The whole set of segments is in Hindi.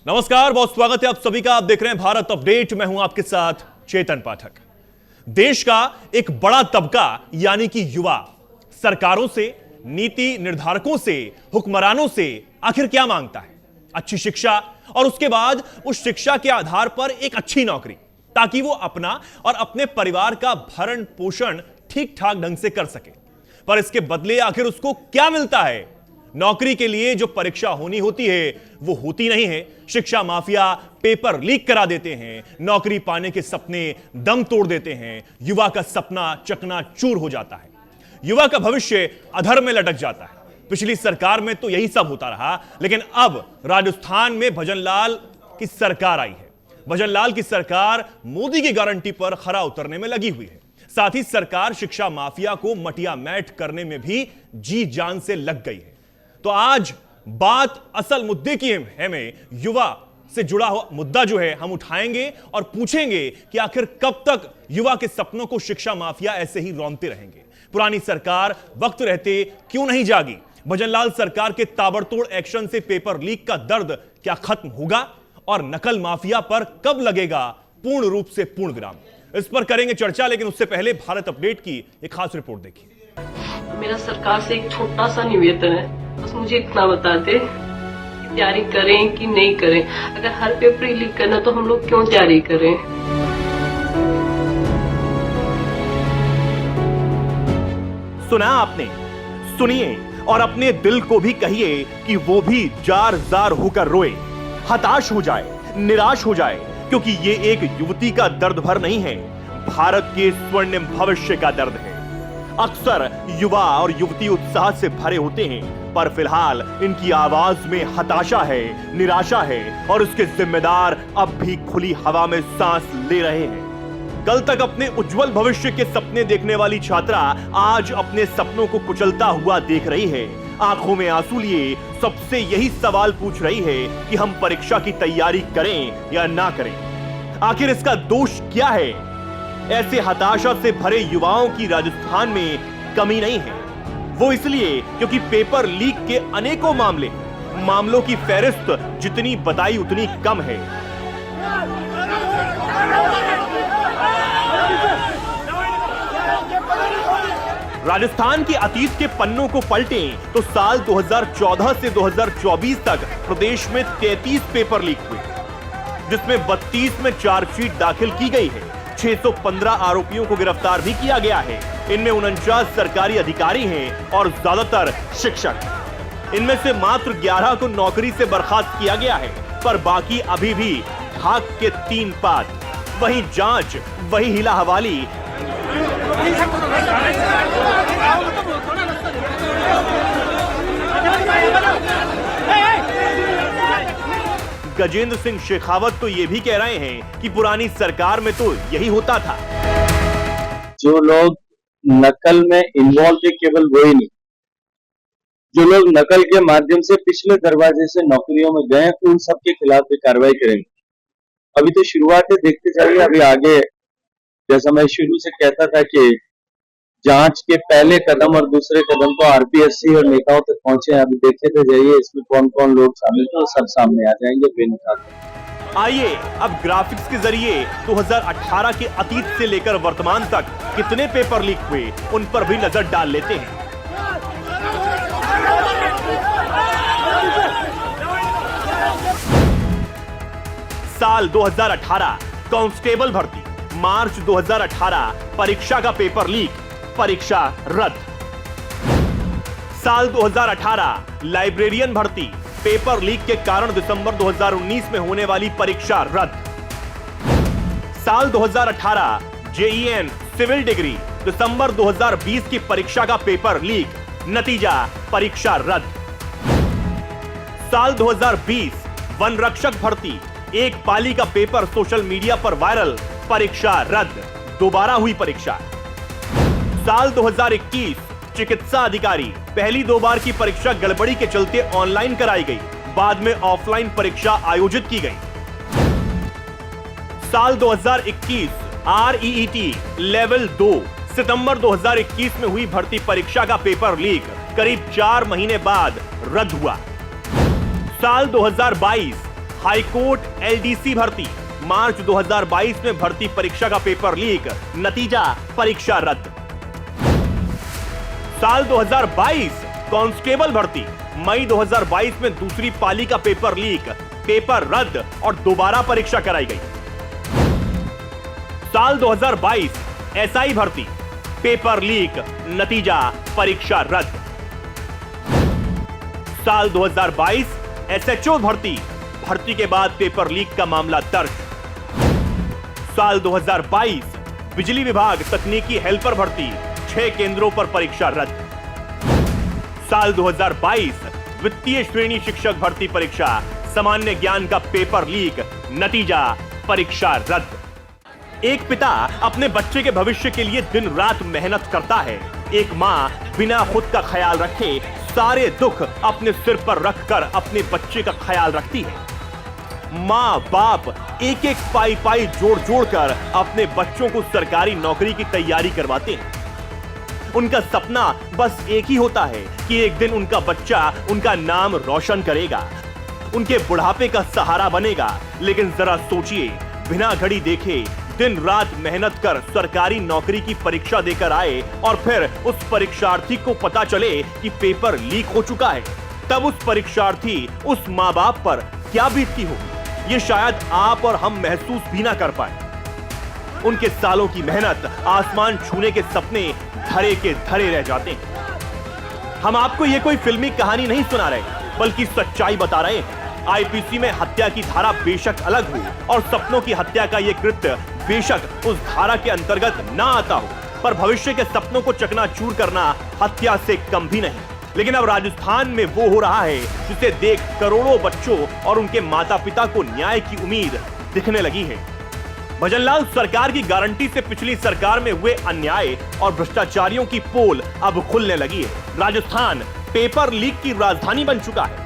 नमस्कार, बहुत स्वागत है आप सभी का। आप देख रहे हैं भारत अपडेट। मैं हूं आपके साथ चेतन पाठक। देश का एक बड़ा तबका यानी कि युवा सरकारों से, नीति निर्धारकों से, हुक्मरानों से आखिर क्या मांगता है? अच्छी शिक्षा और उसके बाद उस शिक्षा के आधार पर एक अच्छी नौकरी, ताकि वो अपना और अपने परिवार का भरण पोषण ठीक ठाक ढंग से कर सके। पर इसके बदले आखिर उसको क्या मिलता है? नौकरी के लिए जो परीक्षा होनी होती है वो होती नहीं है। शिक्षा माफिया पेपर लीक करा देते हैं, नौकरी पाने के सपने दम तोड़ देते हैं, युवा का सपना चकनाचूर हो जाता है, युवा का भविष्य अधर में लटक जाता है। पिछली सरकार में तो यही सब होता रहा, लेकिन अब राजस्थान में भजनलाल की सरकार आई है। भजनलाल की सरकार मोदी की गारंटी पर खरा उतरने में लगी हुई है। साथ ही सरकार शिक्षा माफिया को मटिया मैट करने में भी जी जान से लग गई है। तो आज बात असल मुद्दे की है में युवा से जुड़ा हुआ मुद्दा जो है हम उठाएंगे और पूछेंगे कि आखिर कब तक युवा के सपनों को शिक्षा माफिया ऐसे ही रौंदते रहेंगे। पुरानी सरकार वक्त रहते क्यों नहीं जागी? भजनलाल सरकार के ताबड़तोड़ एक्शन से पेपर लीक का दर्द क्या खत्म होगा? और नकल माफिया पर कब लगेगा पूर्ण रूप से पूर्ण विराम? इस पर करेंगे चर्चा, लेकिन उससे पहले भारत अपडेट की एक खास रिपोर्ट देखिए। मेरा सरकार से एक छोटा सा निवेदन है, बस मुझे इतना बता दे कि तैयारी करें कि नहीं करें। अगर हर पेपर लीक करना तो हम लोग क्यों तैयारी करें? सुना आपने? सुनिए और अपने दिल को भी कहिए कि वो भी जार जार होकर रोए, हताश हो जाए, निराश हो जाए, क्योंकि ये एक युवती का दर्द भर नहीं है, भारत के स्वर्णिम भविष्य का दर्द है। अक्सर युवा और युवती उत्साह से भरे होते हैं, पर फिलहाल इनकी आवाज में हताशा है, निराशा है और उसके जिम्मेदार अब भी खुली हवा में सांस ले रहे हैं। कल तक अपने उज्जवल भविष्य के सपने देखने वाली छात्रा आज अपने सपनों को कुचलता हुआ देख रही है। आंखों में आंसू लिए सबसे यही सवाल पूछ रही है कि हम परीक्षा की तैयारी करें या ना करें। आखिर इसका दोष क्या है? ऐसे हताशा से भरे युवाओं की राजस्थान में कमी नहीं है। वो इसलिए क्योंकि पेपर लीक के अनेकों मामलों की फहरिस्त जितनी बताई उतनी कम है। राजस्थान के अतीत के पन्नों को पलटें तो साल 2014 से 2024 तक प्रदेश में 33 पेपर लीक हुए, जिसमें 32 में चार्जशीट दाखिल की गई है। 615 आरोपियों को गिरफ्तार भी किया गया है। इनमें 49 सरकारी अधिकारी हैं और ज्यादातर शिक्षक। इनमें से मात्र 11 को नौकरी से बर्खास्त किया गया है, पर बाकी अभी भी ढाक के 3 पात। वहीं जांच, वही हिला हवाली, गजेंद्र सिंह शेखावत तो ये भी कह रहे हैं कि पुरानी सरकार में तो यही होता था। जो लोग नकल में इन्वॉल्व थे केवल वो ही नहीं, जो लोग नकल के माध्यम से पिछले दरवाजे से नौकरियों में गए उन सब के खिलाफ भी कार्रवाई करेंगे। अभी तो शुरुआत है, देखते जाइए। अभी आगे जैसा मैं शुरू से कहता था कि जांच के पहले कदम और दूसरे कदम तो आरपीएससी और नेताओं तक पहुंचे हैं। अभी देखते जाइए इसमें कौन कौन लोग शामिल थे, वो सब सामने आ जाएंगे बेनिकाब। आइए अब ग्राफिक्स के जरिए 2018 के अतीत से लेकर वर्तमान तक कितने पेपर लीक हुए उन पर भी नजर डाल लेते हैं। साल 2018 कांस्टेबल भर्ती, मार्च 2018 परीक्षा का पेपर लीक, परीक्षा रद्द। साल 2018 लाइब्रेरियन भर्ती, पेपर लीक के कारण दिसंबर 2019 में होने वाली परीक्षा रद्द। साल 2018 जेईएन सिविल डिग्री, दिसंबर 2020 की परीक्षा का पेपर लीक, नतीजा परीक्षा रद्द। साल 2020 वन रक्षक भर्ती, एक पाली का पेपर सोशल मीडिया पर वायरल, परीक्षा रद्द, दोबारा हुई परीक्षा। साल 2021 चिकित्सा अधिकारी, पहली 2 बार की परीक्षा गड़बड़ी के चलते ऑनलाइन कराई गई, बाद में ऑफलाइन परीक्षा आयोजित की गई। साल 2021 आरईईटी लेवल 2, सितंबर 2021 में हुई भर्ती परीक्षा का पेपर लीक, करीब 4 महीने बाद रद्द हुआ। साल 2022 हाईकोर्ट एलडीसी भर्ती, मार्च 2022 में भर्ती परीक्षा का पेपर लीक, नतीजा परीक्षा रद्द। साल 2022 कांस्टेबल भर्ती, मई 2022 में दूसरी पाली का पेपर लीक, पेपर रद्द और दोबारा परीक्षा कराई गई। साल 2022 एसआई भर्ती, पेपर लीक, नतीजा परीक्षा रद्द। साल 2022 एसएचओ भर्ती, भर्ती के बाद पेपर लीक का मामला दर्ज। साल 2022 बिजली विभाग तकनीकी हेल्पर भर्ती, 6 केंद्रों पर परीक्षा रद्द। साल 2022 वित्तीय श्रेणी शिक्षक भर्ती परीक्षा, सामान्य ज्ञान का पेपर लीक, नतीजा परीक्षा रद्द। एक पिता अपने बच्चे के भविष्य के लिए दिन रात मेहनत करता है। एक मां बिना खुद का ख्याल रखे सारे दुख अपने सिर पर रखकर अपने बच्चे का ख्याल रखती है। मां बाप एक एक पाई पाई जोड़ जोड़ कर अपने बच्चों को सरकारी नौकरी की तैयारी करवाते हैं। उनका सपना बस एक ही होता है कि एक दिन उनका बच्चा उनका नाम रोशन करेगा, उनके बुढ़ापे का सहारा बनेगा। लेकिन जरा सोचिए, बिना घड़ी देखे दिन रात मेहनत कर सरकारी नौकरी की परीक्षा देकर आए और फिर उस परीक्षार्थी को पता चले कि पेपर लीक हो चुका है, तब उस परीक्षार्थी, उस माँ बाप पर क्या बीतती होगी, ये शायद आप और हम महसूस भी ना कर पाए। उनके सालों की मेहनत, आसमान छूने के सपने धरे के धरे रह जाते हैं। हम आपको ये कोई फिल्मी कहानी नहीं सुना रहे, बल्कि सच्चाई बता रहे हैं। आईपीसी में हत्या की धारा बेशक अलग हो और सपनों की हत्या का यह कृत्य बेशक उस धारा के अंतर्गत ना आता हो, पर भविष्य के सपनों को चकनाचूर करना हत्या से कम भी नहीं। लेकिन अब राजस्थान में वो हो रहा है जिसे देख करोड़ों बच्चों और उनके माता पिता को न्याय की उम्मीद दिखने लगी है। भजनलाल सरकार की गारंटी से पिछली सरकार में हुए अन्याय और भ्रष्टाचारियों की पोल अब खुलने लगी है। राजस्थान पेपर लीक की राजधानी बन चुका है।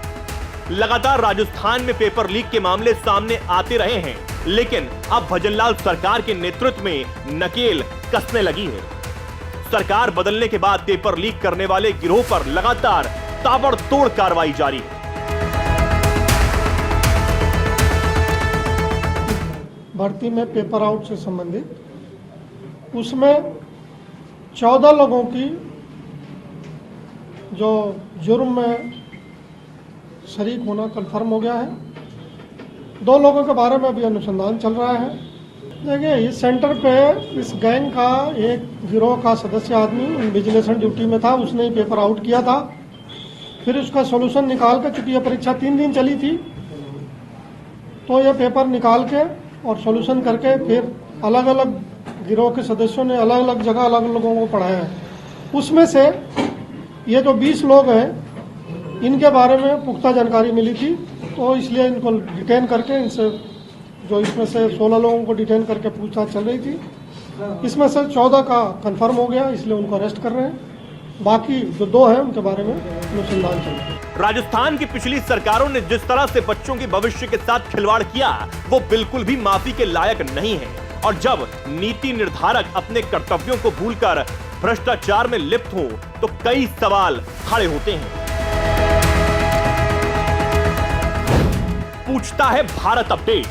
लगातार राजस्थान में पेपर लीक के मामले सामने आते रहे हैं, लेकिन अब भजनलाल सरकार के नेतृत्व में नकेल कसने लगी है। सरकार बदलने के बाद पेपर लीक करने वाले गिरोह पर लगातार ताबड़तोड़ कार्रवाई जारी है। भर्ती में पेपर आउट से संबंधित उसमें 14 लोगों की जो जुर्म में शरीक होना कंफर्म हो गया है। 2 लोगों के बारे में अभी अनुसंधान चल रहा है। देखिए, इस सेंटर पे इस गैंग का एक गिरोह का सदस्य आदमी इन्विजिलेशन ड्यूटी में था, उसने ही पेपर आउट किया था। फिर उसका सॉल्यूशन निकाल के, चूंकि यह परीक्षा 3 दिन चली थी, तो यह पेपर निकाल के और सॉल्यूशन करके फिर अलग अलग गिरोह के सदस्यों ने अलग अलग जगह अलग अलग लोगों को पढ़ाया है। उसमें से ये जो 20 लोग हैं, इनके बारे में पुख्ता जानकारी मिली थी, तो इसलिए इनको डिटेन करके, इनसे जो इसमें से 16 लोगों को डिटेन करके पूछताछ चल रही थी। इसमें से 14 का कंफर्म हो गया, इसलिए उनको अरेस्ट कर रहे हैं। बाकी जो 2 हैं उनके बारे में अनुसंधान चल रहा है। राजस्थान की पिछली सरकारों ने जिस तरह से बच्चों के भविष्य के साथ खिलवाड़ किया, वो बिल्कुल भी माफी के लायक नहीं है। और जब नीति निर्धारक अपने कर्तव्यों को भूलकर भ्रष्टाचार में लिप्त हो, तो कई सवाल खड़े होते हैं। पूछता है भारत अपडेट,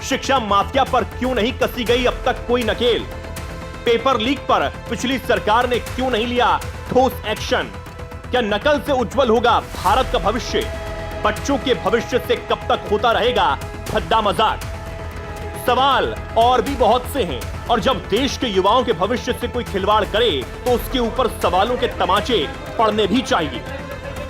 शिक्षा माफिया पर क्यों नहीं कसी गई अब तक कोई नकेल? पेपर लीक पर पिछली सरकार ने क्यों नहीं लिया ठोस एक्शन? क्या नकल से उज्जवल होगा भारत का भविष्य? बच्चों के भविष्य से कब तक होता रहेगा भद्दा मजाक? सवाल और भी बहुत से हैं, और जब देश के युवाओं के भविष्य से कोई खिलवाड़ करे तो उसके ऊपर सवालों के तमाचे पड़ने भी चाहिए,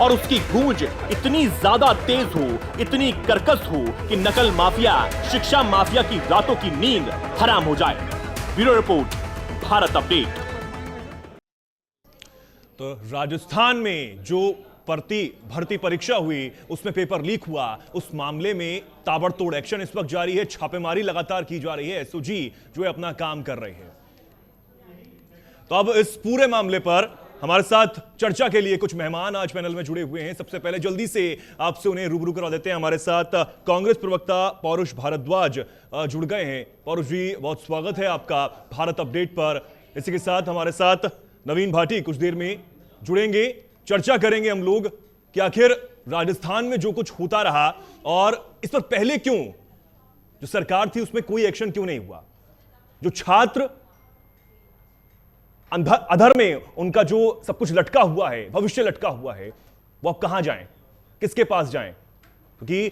और उसकी गूंज इतनी ज्यादा तेज हो, इतनी कर्कश हो कि नकल माफिया, शिक्षा माफिया की रातों की नींद हराम हो जाए। Bureau report, Bharat update. तो राजस्थान में जो भर्ती परीक्षा हुई, उसमें पेपर लीक हुआ, उस मामले में ताबड़तोड़ एक्शन इस वक्त जारी है। छापेमारी लगातार की जा रही है, एसओजी जो है अपना काम कर रहे हैं। तो अब इस पूरे मामले पर हमारे साथ चर्चा के लिए कुछ मेहमान आज पैनल में जुड़े हुए हैं। सबसे पहले जल्दी से आपसे उन्हें रूबरू करा देते हैं। हमारे साथ कांग्रेस प्रवक्ता पौरुष भारद्वाज जुड़ गए हैं। पौरुष जी, बहुत स्वागत है आपका भारत अपडेट पर। इसी के साथ हमारे साथ नवीन भाटी कुछ देर में जुड़ेंगे। चर्चा करेंगे हम लोग कि आखिर राजस्थान में जो कुछ होता रहा, और इस पर पहले क्यों जो सरकार थी उसमें कोई एक्शन क्यों नहीं हुआ? जो छात्र अधर में उनका जो सब कुछ लटका हुआ है, भविष्य लटका हुआ है, वो अब कहां जाएं, किसके पास जाएं? क्योंकि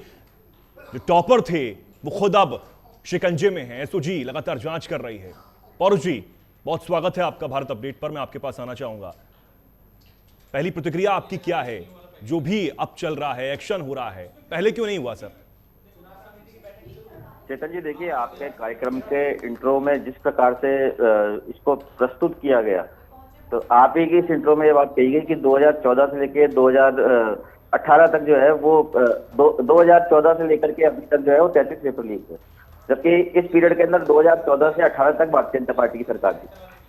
जो टॉपर थे वो खुद अब शिकंजे में है। एसओजी लगातार जांच कर रही है। पौरुष जी, बहुत स्वागत है आपका भारत अपडेट पर। मैं आपके पास आना चाहूंगा, पहली प्रतिक्रिया आपकी क्या है? जो भी अब चल रहा है, एक्शन हो रहा है, पहले क्यों नहीं हुआ सर? चेतन जी, देखिए, आपके कार्यक्रम के इंट्रो में जिस प्रकार से इसको प्रस्तुत किया गया, तो आप ही की इस इंट्रो में ये बात कही गई कि 2014 से लेकर 2018 तक जो है वो 2014 से लेकर के अभी तक जो है वो 33 पेपर लीक है, जबकि इस पीरियड के अंदर 2014 से 18 तक भारतीय जनता पार्टी की सरकार थी।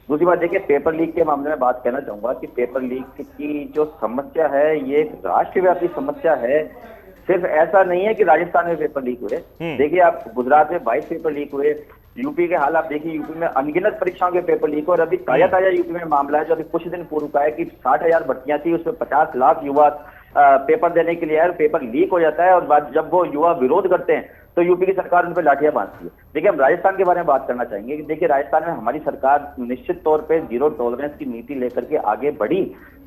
दूसरी बात देखिए, पेपर लीक के मामले में बात कहना चाहूंगा कि पेपर लीक की जो समस्या है ये एक राष्ट्रव्यापी समस्या है। सिर्फ ऐसा नहीं है कि राजस्थान में पेपर लीक हुए। देखिए, आप गुजरात में 22 पेपर लीक हुए, यूपी के हाल आप देखिए, यूपी में अनगिनत परीक्षाओं के पेपर लीक, और अभी ताजा यूपी में मामला है जो अभी कुछ दिन पूर्व का है कि 60,000 भर्तियां थी, उसमें 50 लाख युवा पेपर देने के लिए आए, पेपर लीक हो जाता है, और बाद जब वो युवा विरोध करते हैं तो यूपी की सरकार उन पर लाठियां बांधती है। देखिए, हम राजस्थान के बारे में बात करना चाहेंगे कि देखिए, राजस्थान में हमारी सरकार निश्चित तौर पे जीरो टॉलरेंस की नीति लेकर के आगे बढ़ी।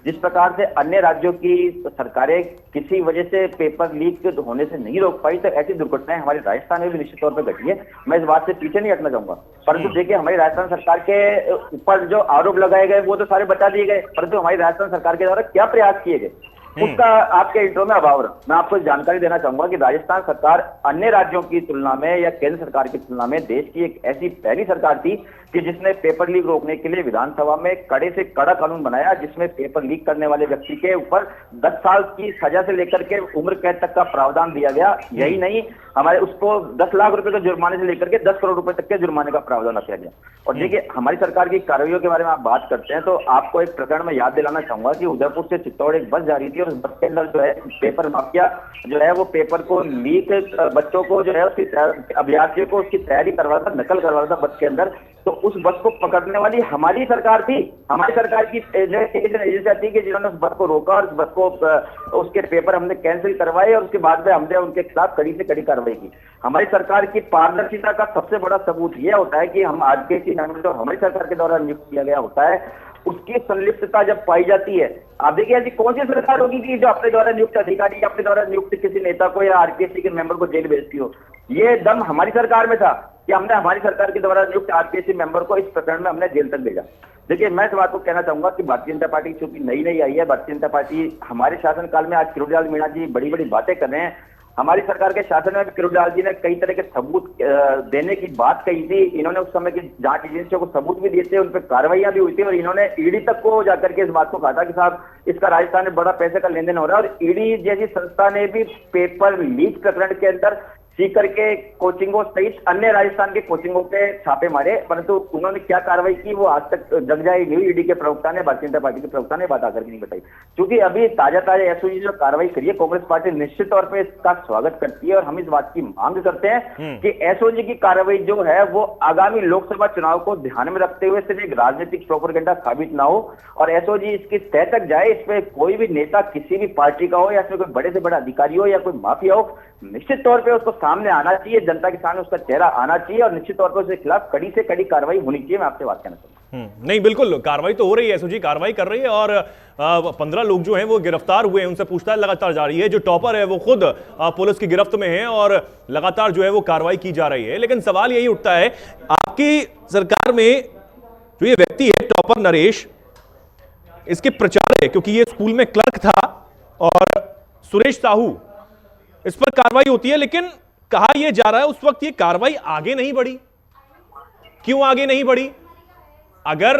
जिस प्रकार से अन्य राज्यों की सरकारें किसी वजह से पेपर लीक होने से नहीं रोक पाई, तो ऐसी दुर्घटनाएं हमारे राजस्थान में भी निश्चित तौर पर घटी है। मैं इस बात से पीछे नहीं हटना चाहूंगा, परंतु देखिए, हमारी राजस्थान सरकार के ऊपर जो आरोप लगाए गए वो तो सारे बता दिए गए, परंतु हमारी राजस्थान सरकार के द्वारा क्या प्रयास किए गए उसका आपके इंट्रो में अभाव रहा। मैं आपको जानकारी देना चाहूंगा कि राजस्थान सरकार अन्य राज्यों की तुलना में या केंद्र सरकार की तुलना में देश की एक ऐसी पहली सरकार थी कि जिसने पेपर लीक रोकने के लिए विधानसभा में कड़े से कड़ा कानून बनाया, जिसमें पेपर लीक करने वाले व्यक्ति के ऊपर 10 साल की सजा से लेकर के उम्र कैद तक का प्रावधान दिया गया। यही नहीं, हमारे उसको 10 लाख रुपए के जुर्माने से लेकर के 10 करोड़ रुपए तक के जुर्माने का प्रावधान रखा गया। और देखिए, हमारी सरकार की कार्रवाइयों के बारे में आप बात करते हैं तो आपको एक प्रकरण में याद दिलाना चाहूंगा कि उदयपुर से चित्तौड़ एक बस जा रही थी, और उस बस के अंदर जो है पेपर माफिया जो है वो पेपर को लीक, बच्चों को जो है उसकी अभ्यर्थियों को उसकी तैयारी करवा रहा था, नकल करवा रहा था बस के अंदर। तो उस बस को पकड़ने वाली हमारी सरकार थी, हमारी सरकार की एजेंसियां थी कि जिन्होंने उस बस को रोका, और उस बस को उसके पेपर हमने कैंसिल करवाए, और उसके बाद में हमने उनके खिलाफ कड़ी से कड़ी कार्रवाई की। हमारी सरकार की पारदर्शिता का सबसे बड़ा सबूत यह होता है कि हम आज के जो हमारी सरकार के द्वारा नियुक्त किया गया होता है उसकी संलिप्तता जब पाई जाती है, आप देखिए ऐसी कौन सी सरकार होगी कि जो अपने द्वारा नियुक्त अधिकारी या अपने द्वारा नियुक्त किसी नेता को या आरपीएससी के मेंबर को जेल भेजती हो। ये दम हमारी सरकार में था कि हमने हमारी सरकार के द्वारा नियुक्त आरपीएससी मेंबर को इस प्रकरण में हमने जेल तक भेजा। देखिए, मैं इस बात को कहना चाहूंगा कि भारतीय जनता पार्टी चूंकि नई आई है, भारतीय जनता पार्टी हमारे शासनकाल में, आज किरोड़ीलाल मीणा जी बड़ी बड़ी बातें कर रहे हैं, हमारी सरकार के शासन में किरोड़ीलाल जी ने कई तरह के सबूत देने की बात कही थी। इन्होंने उस समय की जांच एजेंसियों को सबूत भी दिए थे, उन पर कार्रवाइयां भी हुई थी, और इन्होंने ईडी तक को जाकर के इस बात को कहा था कि साहब इसका राजस्थान में बड़ा पैसे का लेन देन हो रहा है। और ईडी जैसी संस्था ने भी पेपर लीक प्रकरण के अंदर सीकर के कोचिंगों सहित अन्य राजस्थान के कोचिंगों पे छापे मारे, परंतु उन्होंने क्या कार्रवाई की वो आज तक जग जाए नहीं। ईडी के प्रवक्ता ने, भारतीय जनता पार्टी के प्रवक्ता ने बात आकर के नहीं बताई। क्योंकि अभी ताजा एसओजी जो कार्रवाई करी है, कांग्रेस पार्टी निश्चित तौर पर इसका स्वागत करती है, और हम इस बात की मांग करते हैं कि एसओजी की कार्रवाई जो है वो आगामी लोकसभा चुनाव को ध्यान में रखते हुए सिर्फ एक राजनीतिक प्रोपेगेंडा साबित ना हो, और एसओजी इसकी तह तक जाए। इसमें कोई भी नेता किसी भी पार्टी का हो, या इसमें कोई बड़े से बड़ा अधिकारी हो या कोई माफिया हो, निश्चित तौर पे उसको सामने आना चाहिए, जनता के सामने उसका चेहरा आना चाहिए, और निश्चित तौर पे उसके खिलाफ कड़ी से कड़ी कार्रवाई होनी चाहिए। मैं आपसे बात कहना चाहता हूं। नहीं, बिल्कुल कार्रवाई तो हो रही है, एसओजी कार्रवाई कर रही है, और 15 लोग जो हैं वो गिरफ्तार हुए हैं, उनसे पूछताछ लगातार जारी है। जो टॉपर है वो खुद पुलिस की गिरफ्त में है, और लगातार जो है वो कार्रवाई की जा रही है। लेकिन सवाल यही उठता है, आपकी सरकार में जो ये व्यक्ति है टॉपर नरेश, इसके प्रचार है, क्योंकि ये स्कूल में क्लर्क था, और सुरेश साहू, इस पर कार्रवाई होती है, लेकिन कहा यह जा रहा है उस वक्त ये कार्रवाई आगे नहीं बढ़ी। क्यों आगे नहीं बढ़ी? अगर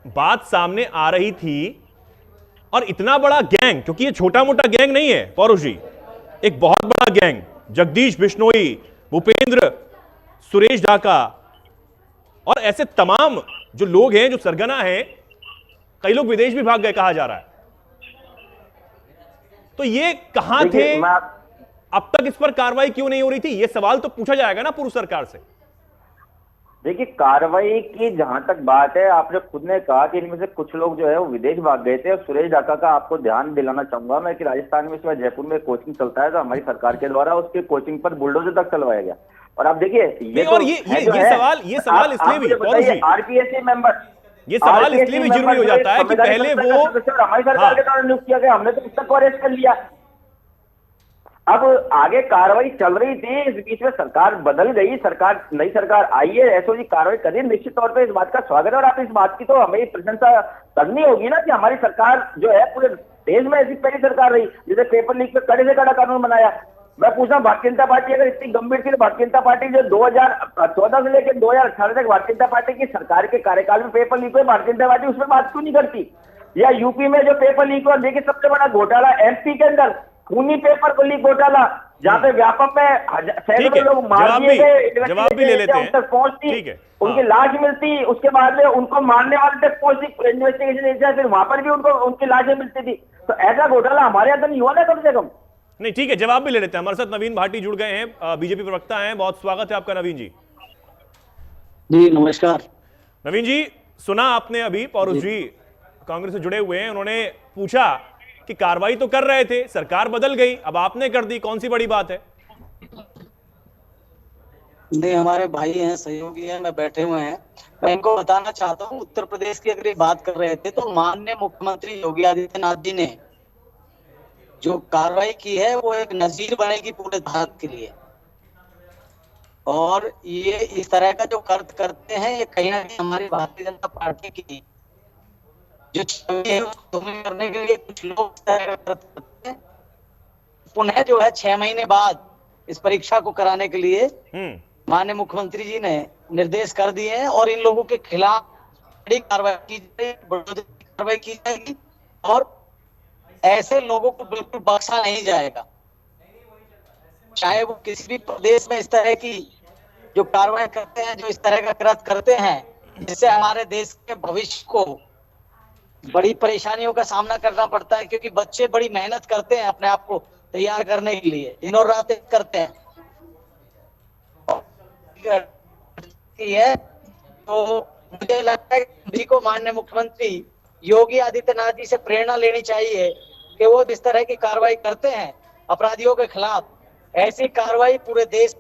बात सामने आ रही थी, और इतना बड़ा गैंग, क्योंकि ये छोटा मोटा गैंग नहीं है पौरुष जी, एक बहुत बड़ा गैंग, जगदीश बिश्नोई, भूपेंद्र, सुरेश ढाका, और ऐसे तमाम जो लोग हैं, जो सरगना हैं, कई लोग विदेश भी भाग गए कहा जा रहा है। तो ये कहां थे? अब तक इस पर कार्रवाई क्यों नहीं हो रही थी? यह सवाल तो पूछा जाएगा ना पूर्व सरकार से। देखिए, कार्रवाई की जहां तक बात है, आपने खुद ने कहा कि इनमें से कुछ लोग जो है वो विदेश भाग गए थे। और सुरेश ढाका का आपको ध्यान दिलाना चाहूंगा मैं कि राजस्थान में इस बार जयपुर में कोचिंग चलता है, तो हमारी सरकार के द्वारा उसके कोचिंग पर बुलडोजर तक चलवाया गया। और आप देखिए नहीं, और ये सवाल इसलिए भी पौरुष जी, आरपीएससी मेंबर, ये सवाल इसलिए भी जरूरी हो जाता है कि पहले वो हमारी सरकार के द्वारा नियुक्त किया गया, हमने तो पुस्तक को अरेस्ट कर लिया। अब आगे कार्रवाई चल रही थी, इस बीच में सरकार बदल गई, नई सरकार आई है, एसओजी कार्रवाई करिए, निश्चित तौर पे इस बात का स्वागत है। और आप इस बात की तो हमें प्रशंसा करनी होगी ना कि हमारी सरकार जो है पूरे देश में ऐसी पहली सरकार रही जिसे पेपर लीक पे कड़े से कड़ा कानून बनाया। मैं पूछ रहा हूँ, भारतीय जनता पार्टी अगर इतनी गंभीर थी तो भारतीय जनता पार्टी जो 2014 से लेकर 2018 तक भारतीय जनता पार्टी की सरकार के कार्यकाल में पेपर लीक हुए, भारतीय जनता पार्टी उसमें बात क्यों नहीं करती? या यूपी में जो पेपर लीक हुआ, देखिए सबसे बड़ा घोटाला एमपी के अंदर खूनी पेपर को लीक घोटाला, जहां पे व्यापक में सैकड़ों लोग मार दिए गए, जवाब भी ले लेते हैं, तक पहुंचती, उनकी लाश मिलती, उसके बाद में उनको मारने वाले तक पहुंचती इन्वेस्टिगेशन एजेंसी, फिर वहां पर भी उनको उनकी लाशें मिलती थी। तो ऐसा घोटाला हमारे यहाँ तो नहीं हुआ ना कम से कम। नहीं, ठीक है, जवाब भी ले लेते हैं। हमारे साथ नवीन भाटी जुड़ गए हैं, बीजेपी प्रवक्ता हैं। बहुत स्वागत है आपका नवीन जी। जी नमस्कार। नवीन जी, सुना आपने अभी पौरुष जी कांग्रेस से जुड़े हुए हैं, उन्होंने पूछा कि कार्रवाई तो कर रहे थे, सरकार बदल गई, अब आपने कर दी, कौन सी बड़ी बात है? नहीं, हमारे भाई हैं, सहयोगी हैं, मैं बैठे हुए हैं। मैं इनको बताना चाहता हूँ, उत्तर प्रदेश की अगर ये बात कर रहे थे तो माननीय मुख्यमंत्री योगी आदित्यनाथ जी ने जो कार्रवाई की है वो एक नजीर बनेगी पूरे भारत के लिए। और ये इस तरह का जो कर्त करते हैं, ये कहीं ना कहीं हमारी भारतीय जनता पार्टी की जो छवि है उसको धूमिल करने के लिए कुछ लोग इस तरह का कर्त करते हैं। पुनः जो है 6 महीने बाद इस परीक्षा को कराने के लिए माननीय मुख्यमंत्री जी ने निर्देश कर दिए हैं और इन लोगों के खिलाफ बड़ी कार्रवाई की जाएगी और ऐसे लोगों को बिल्कुल बख्शा नहीं जाएगा, चाहे वो किसी भी प्रदेश में इस तरह की जो कार्रवाई करते हैं, जो इस तरह का कृत्य करते हैं, जिससे हमारे देश के भविष्य को बड़ी परेशानियों का सामना करना पड़ता है। क्योंकि बच्चे बड़ी मेहनत करते हैं अपने आप को तैयार करने के लिए, दिनों रात करते हैं है। तो मुझे लगता है कि को माननीय मुख्यमंत्री योगी आदित्यनाथ जी से प्रेरणा लेनी चाहिए कि वो जिस तरह की कार्रवाई करते हैं अपराधियों के खिलाफ, ऐसी कार्रवाई पूरे देश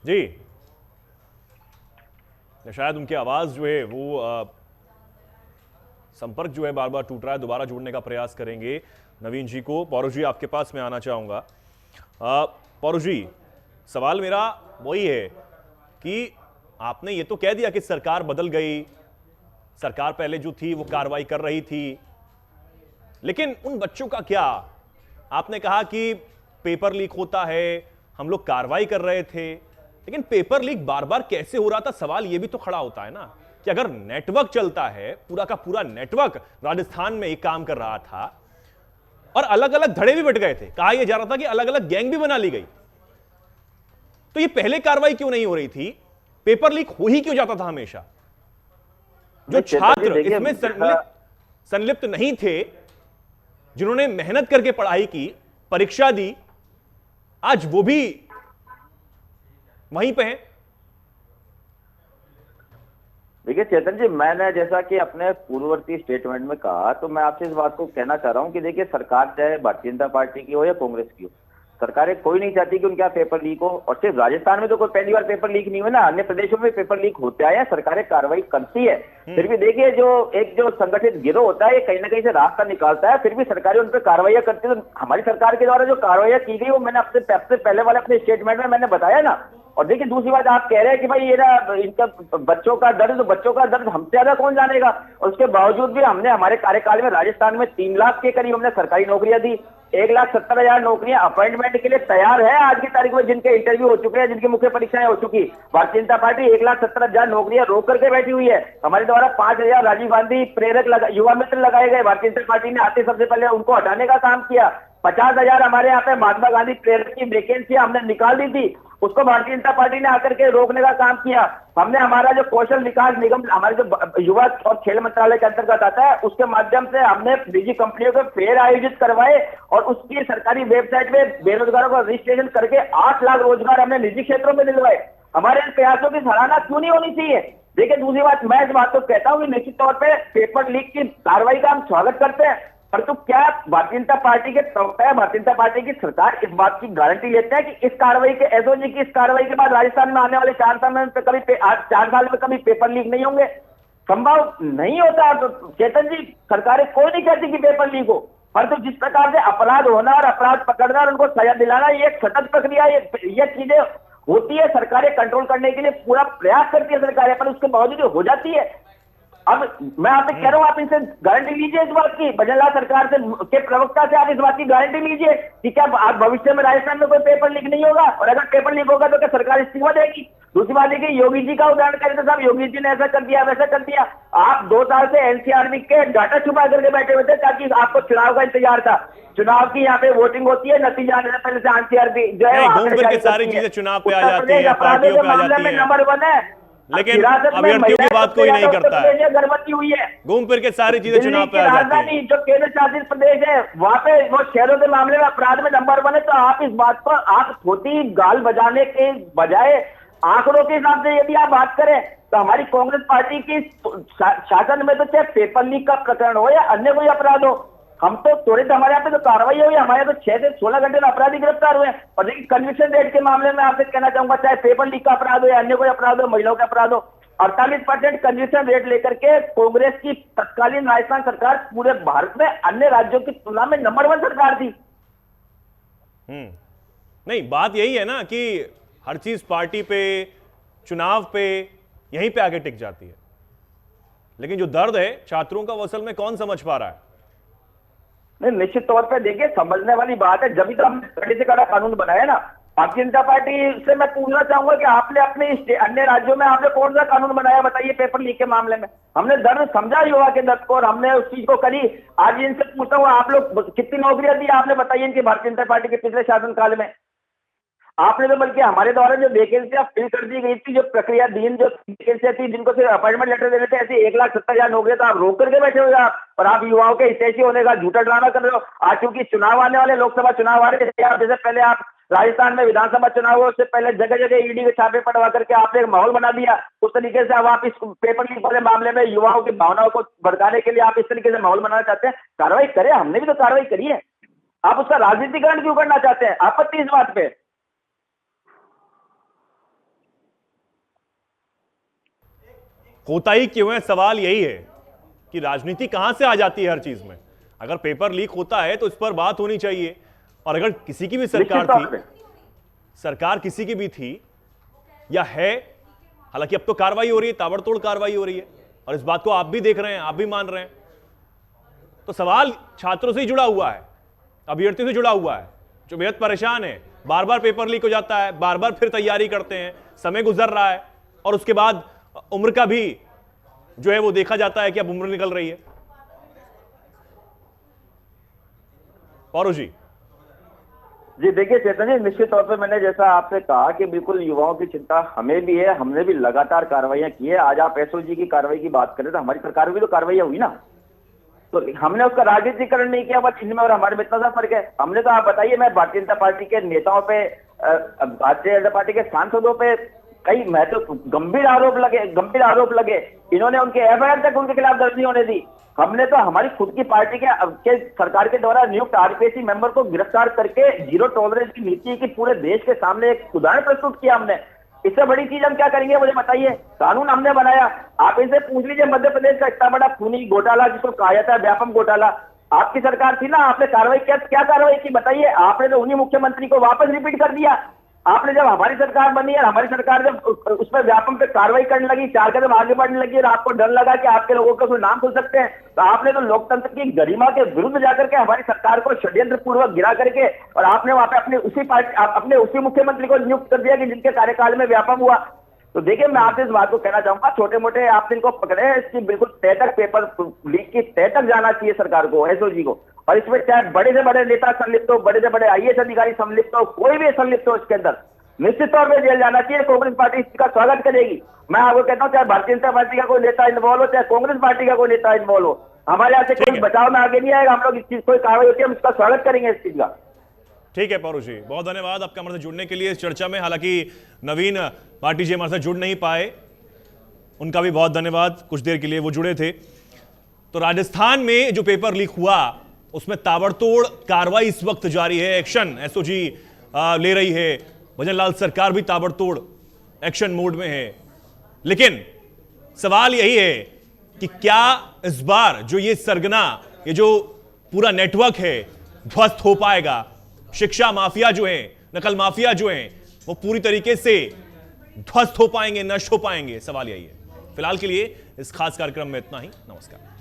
जी। शायद उनकी आवाज जो है वो संपर्क जो है बार बार टूट रहा है, दोबारा जोड़ने का प्रयास करेंगे नवीन जी को। पौरुष जी, आपके पास मैं आना चाहूंगा। पौरुष जी, सवाल मेरा वही है कि आपने ये तो कह दिया कि सरकार बदल गई, सरकार पहले जो थी वो कार्रवाई कर रही थी, लेकिन उन बच्चों का क्या? आपने कहा कि पेपर लीक होता है, हम लोग कार्रवाई कर रहे थे, लेकिन पेपर लीक बार बार कैसे हो रहा था? सवाल यह भी तो खड़ा होता है ना कि अगर नेटवर्क चलता है, पूरा का पूरा नेटवर्क राजस्थान में एक काम कर रहा था और अलग अलग धड़े भी बट गए थे, कहा यह जा रहा था कि अलग अलग गैंग भी बना ली गई, तो ये पहले कार्रवाई क्यों नहीं हो रही थी? पेपर लीक हो ही क्यों जाता था हमेशा? जो छात्र इसमें संलिप्त नहीं थे, जिन्होंने मेहनत करके पढ़ाई की, परीक्षा दी, आज वो भी वहीं पे हैं। देखिए चेतन जी, मैंने जैसा कि अपने पूर्ववर्ती स्टेटमेंट में कहा, तो मैं आपसे इस बात को कहना चाह रहा हूं कि देखिए, सरकार चाहे भारतीय जनता पार्टी की हो या कांग्रेस की हो, सरकारें कोई नहीं चाहती कि उनका पेपर लीक हो। और सिर्फ राजस्थान में तो कोई पहली बार पेपर लीक नहीं हुआ ना, अन्य प्रदेशों में पेपर लीक होते आए हैं, सरकारें कार्रवाई करती है। फिर भी देखिए, जो संगठित गिरोह होता है, ये कहीं ना कहीं से रास्ता निकालता है, फिर भी सरकारें उन पर कार्रवाई करती है। तो हमारी सरकार के द्वारा जो कार्रवाई की गई वो मैंने आपसे पहले वाले अपने स्टेटमेंट में मैंने बताया ना। और देखिए, दूसरी बात, आप कह रहे हैं कि भाई ये ना इनका बच्चों का दर्द, तो बच्चों का दर्द हमसे ज्यादा कौन जानेगा। और उसके बावजूद भी हमने हमारे कार्यकाल में राजस्थान में 3 लाख के करीब हमने सरकारी नौकरियां दी, 1,70,000 नौकरियां अपॉइंटमेंट के लिए तैयार है आज की तारीख में, जिनके इंटरव्यू हो चुके हैं, जिनकी मुख्य परीक्षाएं हो चुकी। भारतीय जनता पार्टी 1,70,000 नौकरियां रोक करके बैठी हुई है। हमारे द्वारा 5,000 राजीव गांधी प्रेरक युवा मित्र लगाए गए, भारतीय जनता पार्टी ने आते सबसे पहले उनको हटाने का काम किया। 50,000 हमारे यहाँ पे महात्मा गांधी प्रेरक की वैकेंसी हमने निकाल दी थी, उसको भारतीय जनता पार्टी ने आकर के रोकने का काम किया। हमने हमारा जो कौशल विकास निगम, हमारे जो युवा और खेल मंत्रालय के अंतर्गत आता है, उसके माध्यम से हमने निजी कंपनियों के फेयर आयोजित करवाए और उसकी सरकारी वेबसाइट में बेरोजगारों का रजिस्ट्रेशन करके 8 लाख रोजगार हमने निजी क्षेत्रों में दिलवाए। हमारे इन प्रयासों की सराहना क्यों नहीं होनी चाहिए? देखिए, दूसरी बात, मैं इस बात को कहता हूँ कि निश्चित तौर पे पेपर लीक की कार्रवाई का हम स्वागत करते हैं, परंतु क्या भारतीय जनता पार्टी के प्रवक्ता, भारतीय जनता पार्टी की सरकार इस बात की गारंटी लेते हैं कि इस कार्रवाई के, एसओजी की इस कार्रवाई के बाद राजस्थान में आने वाले 4 साल में चार साल में कभी पेपर लीक नहीं होंगे? संभव नहीं होता। तो चेतन जी, सरकारें कोई नहीं कहती कि पेपर लीक हो, परंतु जिस प्रकार से अपराध होना और अपराध पकड़ना और उनको सजा दिलाना, ये एक सतत प्रक्रिया, ये चीजें होती है। सरकारें कंट्रोल करने के लिए पूरा प्रयास करती है सरकारें, पर उसके बावजूद हो जाती है। अब मैं आपसे कह रहा हूं, आप इनसे गारंटी लीजिए इस बात की, बजरंग सरकार से के प्रवक्ता से आप इस बात की गारंटी लीजिए कि क्या आप भविष्य में राजस्थान में कोई पेपर लीक नहीं होगा, और अगर पेपर लीक होगा तो क्या सरकार इस्तीफा देगी? दूसरी बात देखिए, योगी जी का उदाहरण करें तो साहब, योगी जी ने ऐसा कर दिया, वैसा कर दिया। आप 2 साल से एनसीआरबी के डाटा छुपा करके बैठे हुए थे ताकि आपको चुनाव का इंतजार था। चुनाव की यहाँ पे वोटिंग होती है, नतीजा आने से पहले से एनसीआरबी जो है घूम फिर के सारी चीजें चुनाव पे आ जाती है, पार्टियों पे आ जाती है, नंबर 1 है, लेकिन अभ्यर्थियों की बात कोई नहीं करता है। गर्भवती हुई है, घूम फिर के सारी चीजें चुनाव पे आ जाती है। जो केंद्र शासित प्रदेश है, वहां पे वो शहरों के मामले में अपराध में नंबर 1 है। तो आप इस बात पर आप छोटी गाल बजाने के बजाय आंकड़ों के हिसाब से यदि आप बात करें तो हमारी कांग्रेस पार्टी की शासन में तो चाहे पेपर लीक का प्रकरण हो या अन्य कोई अपराध हो, हम तो त्वरित, हमारे यहाँ पे तो कार्रवाई हुई, हमारे यहाँ तो 6 से 16 घंटे में अपराधी गिरफ्तार हुए। और देखिए, कन्विक्शन रेट के मामले में आपसे कहना चाहूंगा, चाहे पेपर लीक का अपराध हो या अन्य कोई अपराध हो, महिलाओं का अपराध हो, 48% कन्विक्शन रेट लेकर के कांग्रेस की तत्कालीन राजस्थान सरकार पूरे भारत में अन्य राज्यों की तुलना में नंबर 1 सरकार थी। नहीं, बात यही है ना कि हर चीज पार्टी पे, चुनाव पे, यहीं पे आके टिक जाती है, लेकिन जो दर्द है छात्रों का वो असल में कौन समझ पा रहा है? नहीं, निश्चित तौर पे देखिए, समझने वाली बात है, जब भी तो हमने कड़े से कड़ा कानून बनाया ना। भारतीय जनता पार्टी से मैं पूछना चाहूंगा कि आपने अपने अन्य राज्यों में आपने कौन सा कानून बनाया, बताइए, पेपर लीक के मामले में? हमने दर्द समझा युवा के दर्द को, और हमने उस चीज को करी। आज इनसे पूछता हूँ, आप लोग कितनी नौकरियां दी आपने, बताइए, इनकी भारतीय जनता पार्टी के पिछले शासनकाल में? आपने तो बल्कि हमारे द्वारा जो वैकेंसियां फिल कर दी गई थी, जो प्रक्रिया दीन जो वैकेंसियां थी, जिनको सिर्फ अपॉइंटमेंट लेटर देने थे, ऐसे 1,70,000 नौकरियां तो आप रोक करके बैठे हुए आप, और आप युवाओं के हितैषी होने का झूठा ड्रामा कर रहे हो। आज चूंकि चुनाव आने वाले, लोकसभा चुनाव आ रहे हैं, जैसे पहले आप राजस्थान में विधानसभा चुनाव हुआ, उससे पहले जगह जगह ईडी के छापे पड़वा करके आपने एक माहौल बना दिया। उस तरीके से अब आप इस पेपर लीक वाले मामले में युवाओं की भावनाओं को भड़काने के लिए आप इस तरीके से माहौल बनाना चाहते हैं। कार्रवाई करें, हमने भी तो कार्रवाई करी है, आप उसका राजनीतिकरण क्यों करना चाहते हैं? आपत्ति इस बात पे? होता ही क्यों है, सवाल यही है कि राजनीति कहां से आ जाती है हर चीज में। अगर पेपर लीक होता है तो इस पर बात होनी चाहिए, और अगर किसी की भी सरकार थी, सरकार किसी की भी थी या है, हालांकि अब तो कार्रवाई हो रही है, ताबड़तोड़ कार्रवाई हो रही है, और इस बात को आप भी देख रहे हैं, आप भी मान रहे हैं, तो सवाल छात्रों से ही जुड़ा हुआ है, अभ्यर्थियों से जुड़ा हुआ है, जो बेहद परेशान है। बार बार पेपर लीक हो जाता है, बार बार फिर तैयारी करते हैं, समय गुजर रहा है, और उसके बाद उम्र का भी जो है वो देखा जाता है कि अब उम्र निकल रही है। पौरू जी देखिए चेतन जी, निश्चित तौर पे मैंने जैसा आपसे कहा कि बिल्कुल युवाओं की चिंता हमें भी है, हमने भी लगातार कार्रवाइयां की है। आज आप एसओजी की कार्रवाई की बात करें तो हमारी सरकार में भी तो कार्रवाइयां हुई ना, तो हमने उसका राजनीतिकरण नहीं किया, बस इनमें और हमारे में इतना सा फर्क है। हमने तो, आप बताइए, मैं भारतीय जनता पार्टी के नेताओं पे, भारतीय जनता पार्टी के सांसदों पे कई महत्व गंभीर आरोप लगे, इन्होंने उनके एफआईआर तक उनके खिलाफ दर्ज नहीं होने दी। हमने तो हमारी खुद की पार्टी के सरकार के द्वारा नियुक्त आरपीएससी मेंबर को गिरफ्तार करके जीरो टॉलरेंस की नीति की पूरे देश के सामने एक उदाहरण प्रस्तुत किया हमने। इससे बड़ी चीज हम क्या करेंगे, मुझे बताइए? कानून हमने बनाया, आप इनसे पूछ लीजिए, मध्य प्रदेश का इतना बड़ा खूनी घोटाला जिसको कहा जाता है व्यापम घोटाला, आपकी सरकार थी ना, आपने कार्रवाई क्या कार्रवाई की, बताइए? आपने तो उन्हीं मुख्यमंत्री को वापस रिपीट कर दिया। आपने जब हमारी सरकार बनी है, हमारी सरकार जब उस पर व्यापम पे कार्रवाई करने लगी, 4 कदम आगे बढ़ने लगी, और आपको डर लगा कि आपके लोगों का कोई नाम खुल सकते हैं, तो आपने तो लोकतंत्र की गरिमा के विरुद्ध जाकर के हमारी सरकार को षड्यंत्र पूर्वक गिरा करके, और आपने वहां पे अपने उसी मुख्यमंत्री को नियुक्त कर दिया कि जिनके कार्यकाल में व्यापम हुआ। तो देखिए, मैं आपसे इस बात को कहना चाहूंगा, छोटे मोटे आप इनको पकड़े हैं, इसकी बिल्कुल तय तक, पेपर लीक की तय तक जाना चाहिए सरकार को, एसओजी को, और इसमें चाहे बड़े से बड़े नेता संलिप्त हो, बड़े से बड़े आईएएस अधिकारी संलिप्त हो, कोई भी संलिप्त हो, इसके अंदर निश्चित तौर पर जेल जाना चाहिए। कांग्रेस पार्टी इसका स्वागत करेगी। मैं आपको कहता हूं, चाहे भारतीय जनता पार्टी का कोई नेता इन्वॉल्व हो, चाहे कांग्रेस पार्टी का कोई नेता इन्वॉल्व हो, हमारे यहाँ से कोई बचाव में आगे नहीं आएगा। हम लोग इस चीज कोई कार्रवाई होती है, हम इसका स्वागत करेंगे इस चीज का। ठीक है पौरुष जी, बहुत धन्यवाद आपका हमारे साथ जुड़ने के लिए इस चर्चा में। हालांकि नवीन पार्टी जी हमारे साथ जुड़ नहीं पाए, उनका भी बहुत धन्यवाद, कुछ देर के लिए वो जुड़े थे। तो राजस्थान में जो पेपर लीक हुआ उसमें ताबड़तोड़ कार्रवाई इस वक्त जारी है, एक्शन एसओजी ले रही है, भजन लाल सरकार भी ताबड़तोड़ एक्शन मोड में है। लेकिन सवाल यही है कि क्या इस बार जो ये सरगना, ये जो पूरा नेटवर्क है ध्वस्त हो पाएगा? शिक्षा माफिया जो है, नकल माफिया जो है, वो पूरी तरीके से ध्वस्त हो पाएंगे, नष्ट हो पाएंगे? सवाल यही है। फिलहाल के लिए इस खास कार्यक्रम में इतना ही। नमस्कार।